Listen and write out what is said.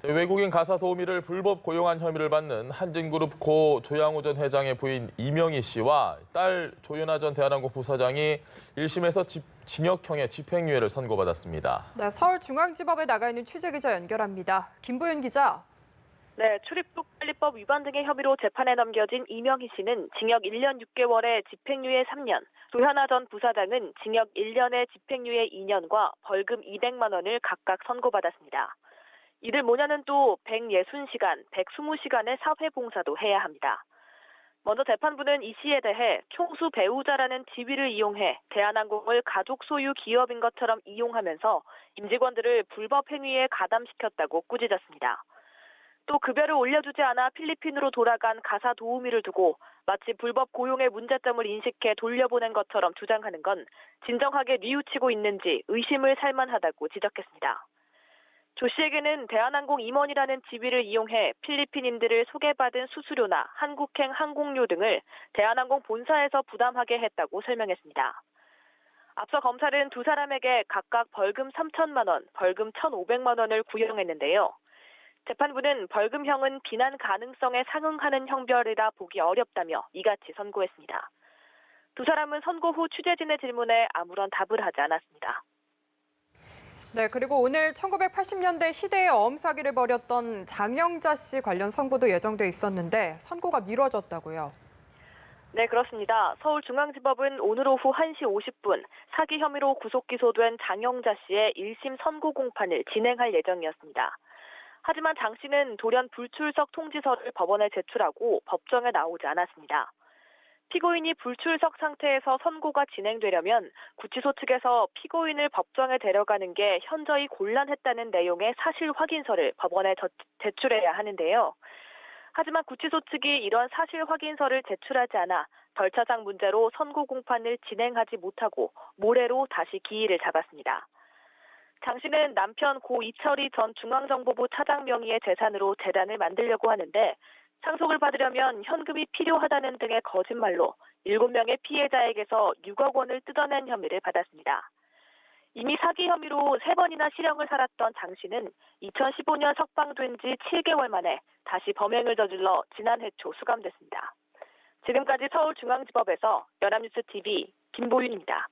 외국인 가사 도우미를 불법 고용한 혐의를 받는 한진그룹 고 조양호 전 회장의 부인 이명희 씨와 딸 조윤아 전 대한항공 부사장이 1심에서 징역형의 집행유예를 선고받았습니다. 네, 서울중앙지법에 나가 있는 취재기자 연결합니다. 김보윤 기자. 네, 출입국관리법 위반 등의 혐의로 재판에 넘겨진 이명희 씨는 징역 1년 6개월에 집행유예 3년, 조현아 전 부사장은 징역 1년에 집행유예 2년과 벌금 200만 원을 각각 선고받았습니다. 이들 모녀는 또 160시간, 120시간의 사회봉사도 해야 합니다. 먼저 재판부는 이 씨에 대해 총수 배우자라는 지위를 이용해 대한항공을 가족 소유 기업인 것처럼 이용하면서 임직원들을 불법 행위에 가담시켰다고 꾸짖었습니다. 또 급여를 올려주지 않아 필리핀으로 돌아간 가사 도우미를 두고 마치 불법 고용의 문제점을 인식해 돌려보낸 것처럼 주장하는 건 진정하게 뉘우치고 있는지 의심을 살만하다고 지적했습니다. 조 씨에게는 대한항공 임원이라는 지위를 이용해 필리핀인들을 소개받은 수수료나 한국행 항공료 등을 대한항공 본사에서 부담하게 했다고 설명했습니다. 앞서 검찰은 두 사람에게 각각 벌금 3천만 원, 벌금 1,500만 원을 구형했는데요. 재판부는 벌금형은 비난 가능성에 상응하는 형벌이라 보기 어렵다며 이같이 선고했습니다. 두 사람은 선고 후 취재진의 질문에 아무런 답을 하지 않았습니다. 네, 그리고 오늘 1980년대 희대의 어음사기를 벌였던 장영자 씨 관련 선고도 예정돼 있었는데 선고가 미뤄졌다고요. 네, 그렇습니다. 서울중앙지법은 오늘 오후 1시 50분 사기 혐의로 구속 기소된 장영자 씨의 1심 선고 공판을 진행할 예정이었습니다. 하지만 장 씨는 돌연 불출석 통지서를 법원에 제출하고 법정에 나오지 않았습니다. 피고인이 불출석 상태에서 선고가 진행되려면 구치소 측에서 피고인을 법정에 데려가는 게 현저히 곤란했다는 내용의 사실 확인서를 법원에 제출해야 하는데요. 하지만 구치소 측이 이런 사실 확인서를 제출하지 않아 절차상 문제로 선고 공판을 진행하지 못하고 모레로 다시 기일을 잡았습니다. 장 씨는 남편 고 이철희 전 중앙정보부 차장 명의의 재산으로 재단을 만들려고 하는데 상속을 받으려면 현금이 필요하다는 등의 거짓말로 7명의 피해자에게서 6억 원을 뜯어낸 혐의를 받았습니다. 이미 사기 혐의로 3번이나 실형을 살았던 장 씨는 2015년 석방된 지 7개월 만에 다시 범행을 저질러 지난해 초 수감됐습니다. 지금까지 서울중앙지법에서 연합뉴스TV 김보윤입니다.